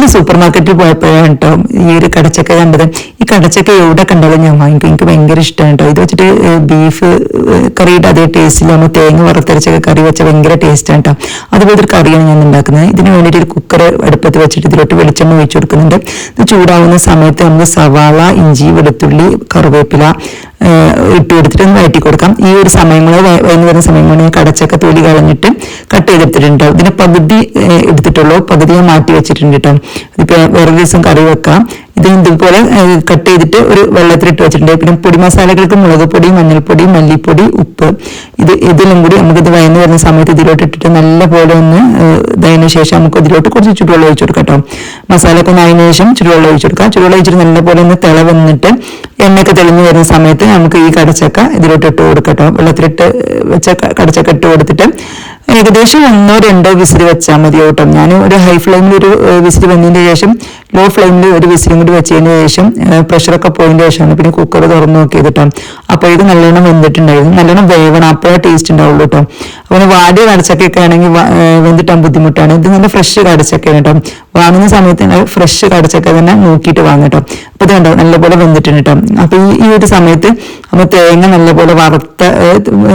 ഒരു സൂപ്പർ മാർക്കറ്റിൽ പോയപ്പോഴാണ് കേട്ടോ ഈ ഒരു കടച്ചക്ക കണ്ടത്. ഈ കടച്ചക്ക എവിടെ കണ്ടാലും ഞാൻ വാങ്ങിക്കും, എനിക്ക് ഭയങ്കര ഇഷ്ടമാണ് കേട്ടോ. ഇത് വെച്ചിട്ട് ബീഫ് കറിയുടെ അതേ ടേസ്റ്റിൽ നമ്മൾ തേങ്ങ വറുത്തരച്ചൊക്കെ കറി വെച്ച ഭയങ്കര ടേസ്റ്റാണ് കേട്ടോ. അതുപോലത്തെ ഒരു കറിയാണ് ഞാൻ ഉണ്ടാക്കുന്നത്. ഇതിന് വേണ്ടിയിട്ട് ഒരു കുക്കർ അടുപ്പത്ത് വെച്ചിട്ട് ഇതിലോട്ട് വെളിച്ചെണ്ണ ഒഴിച്ചു കൊടുക്കുന്നുണ്ട്. ഇത് ചൂടാവുന്ന സമയത്ത് നമ്മൾ സവാള, ഇഞ്ചി, വെളുത്തുള്ളി, കറിവേപ്പില ഇട്ട് കൊടുത്തിട്ട് ഒന്ന് വഴറ്റി കൊടുക്കാം. ഈ ഒരു സമയങ്ങളിൽ വൈകുന്നേരം വരുന്ന സമയങ്ങളിൽ കടച്ചക്ക തൊലി കളഞ്ഞിട്ട് കട്ട് ചെയ്തെടുത്തിട്ടുണ്ട്. ഇതിന് പകുതി എടുത്തിട്ടുള്ളൂ, പകുതി ഞാൻ മാറ്റി വെച്ചിട്ടുണ്ട് കേട്ടോ. ഇതിപ്പോ വേറെ ദിവസം കറി വെക്കാം. ഇത് ഇതുപോലെ കട്ട് ചെയ്തിട്ട് ഒരു വെള്ളത്തിലിട്ട് വെച്ചിട്ടുണ്ട്. പിന്നെ പൊടി മസാലകൾക്ക് മുളക് പൊടി, മഞ്ഞൾപ്പൊടി, മല്ലിപ്പൊടി, ഉപ്പ്, ഇതിലും കൂടി നമുക്കിത് വയന്ന് വരുന്ന സമയത്ത് ഇതിലോട്ട് ഇട്ടിട്ട് നല്ലപോലെ ഒന്ന് ഇതായതിനു ശേഷം നമുക്ക് ഇതിലോട്ട് കുറച്ച് ചുടുവെള്ളം ഒഴിച്ചു കൊടുക്കാം കേട്ടോ. മസാലയൊക്കെ ഒന്ന് അതിന് ശേഷം ചുടുവെള്ളം ഒഴിച്ചു കൊടുക്കാം. ചുടുവെള്ളം ഒഴിച്ചിട്ട് നല്ലപോലെ ഒന്ന് തിള വന്നിട്ട് എണ്ണയൊക്കെ തെളിഞ്ഞു വരുന്ന സമയത്ത് നമുക്ക് ഈ കടച്ചക്ക ഇതിലോട്ട് ഇട്ട് കൊടുക്കാം കേട്ടോ. വെള്ളത്തിലിട്ട് വെച്ച കടച്ചക്ക ഇട്ട് കൊടുത്തിട്ട് ഏകദേശം 1-2 വിസിൽ വെച്ചാൽ മതി കേട്ടോ. ഞാൻ ഒരു ഹൈ ഫ്ലെയിമിൽ ഒരു വിസിൽ വന്നതിന് ശേഷം ലോ ഫ്ലെയിമിൽ ഒരു വിസിലും കൂടി വെച്ചതിന് ശേഷം പ്രഷറൊക്കെ പോയതിന് ശേഷമാണ് പിന്നെ കുക്കർ തുറന്ന് നോക്കിയത് കേട്ടോ. അപ്പോൾ ഇത് നല്ലോണം വെന്തിട്ടുണ്ടായിരുന്നു. നല്ലോണം വേവണം, അപ്പോഴേ ടേസ്റ്റ് ഉണ്ടാവുള്ളൂ കേട്ടോ. അപ്പോൾ വാടിയ കടച്ചക്കയൊക്കെ ആണെങ്കിൽ വെന്തിട്ടാൻ ബുദ്ധിമുട്ടാണ്. ഇത് നല്ല ഫ്രഷ് കടച്ചക്കയാണ് കേട്ടോ. വാങ്ങുന്ന സമയത്ത് ഫ്രഷ് കടച്ചക്ക തന്നെ നോക്കിയിട്ട് വാങ്ങും കേട്ടോ. അപ്പോൾ ഇത് കണ്ടോ നല്ലപോലെ വെന്തിട്ടുണ്ട് കേട്ടോ. അപ്പോൾ ഈ ഒരു സമയത്ത് നമ്മൾ തേങ്ങ നല്ലപോലെ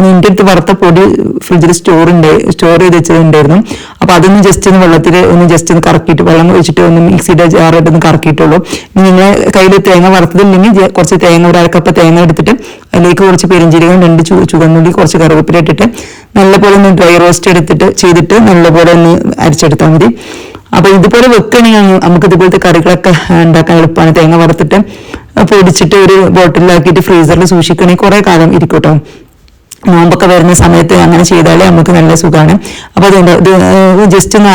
എൻ്റെ അടുത്ത് വറുത്ത പൊടി ഫ്രിഡ്ജിൽ സ്റ്റോർ ചെയ്ത് വെച്ചതുണ്ടായിരുന്നു. അപ്പൊ അതൊന്ന് ജസ്റ്റ് ഒന്ന് വെള്ളത്തിൽ ഒന്ന് കറക്കിയിട്ട് വെള്ളം ഒഴിച്ചിട്ട് ഒന്ന് മിക്സിയുടെ ജാറായിട്ട് ഒന്ന് കറക്കിയിട്ടുള്ളൂ. ഇനി നിങ്ങളെ കയ്യിൽ തേങ്ങ വറുത്തതില്ലെങ്കിൽ കുറച്ച് തേങ്ങ, ഒരു അരക്കപ്പ് തേങ്ങ എടുത്തിട്ട് അതിലേക്ക് കുറച്ച് പെരിഞ്ചീരകം, 2 ചുവന്നുള്ളി, കുറച്ച് കറിവേപ്പില ഇട്ടിട്ട് നല്ലപോലെ ഒന്ന് ഡ്രൈ റോസ്റ്റ് ചെയ്തിട്ട് നല്ലപോലെ ഒന്ന് അരച്ചെടുത്താൽ മതി. അപ്പൊ ഇതുപോലെ വെക്കുകയാണെങ്കിൽ നമുക്ക് ഇതുപോലത്തെ കറികളൊക്കെ ഉണ്ടാക്കാൻ എളുപ്പമാണ്. തേങ്ങ വറുത്തിട്ട് പൊടിച്ചിട്ട് ഒരു ബോട്ടിലാക്കിയിട്ട് ഫ്രീസറിൽ സൂക്ഷിക്കണമെങ്കിൽ കുറെ കാലം ഇരിക്കും കേട്ടോ. നോമ്പൊക്കെ വരുന്ന സമയത്ത് അങ്ങനെ ചെയ്താലേ നമുക്ക് നല്ല സുഖമാണ്. അപ്പൊ അതുകൊണ്ട് ഇത് ജസ്റ്റ് ഒന്ന്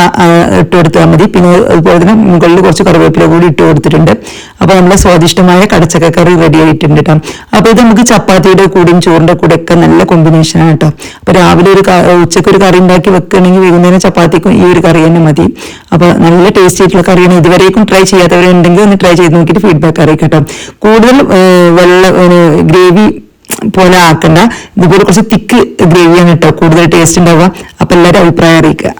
ഇട്ട് കൊടുത്താൽ മതി. പിന്നെ അതുപോലെ തന്നെ മുകളിൽ കുറച്ച് കറിവേപ്പില കൂടി ഇട്ട് കൊടുത്തിട്ടുണ്ട്. അപ്പൊ നമ്മളെ സ്വാദിഷ്ടമായ കടച്ചക്കറി റെഡി ആയിട്ടുണ്ട് കേട്ടോ. അപ്പൊ ഇത് നമുക്ക് ചപ്പാത്തിയുടെ കൂടെയും ചോറിന്റെ കൂടെ ഒക്കെ നല്ല കോമ്പിനേഷനാണ് കേട്ടോ. അപ്പൊ രാവിലെ ഉച്ചക്ക് ഒരു കറി ഉണ്ടാക്കി വെക്കുകയാണെങ്കിൽ വൈകുന്നേരം ചപ്പാത്തിക്കും ഈ ഒരു കറി തന്നെ മതി. അപ്പൊ നല്ല ടേസ്റ്റി ആയിട്ടുള്ള കറിയാണ്. ഇതുവരേക്കും ട്രൈ ചെയ്യാത്തവരുണ്ടെങ്കിൽ ഒന്ന് ട്രൈ ചെയ്ത് നോക്കിയിട്ട് ഫീഡ്ബാക്ക് അറിയിക്കട്ടോ. കൂടുതൽ ഗ്രേവി പോലെ ആക്കണ്ട, ഇതുപോലെ കുറച്ച് തിക്ക് ഗ്രേവിയാണ് കേട്ടോ കൂടുതൽ ടേസ്റ്റ് ഉണ്ടാവുക. അപ്പൊ എല്ലാവരും അഭിപ്രായം അറിയിക്കുക.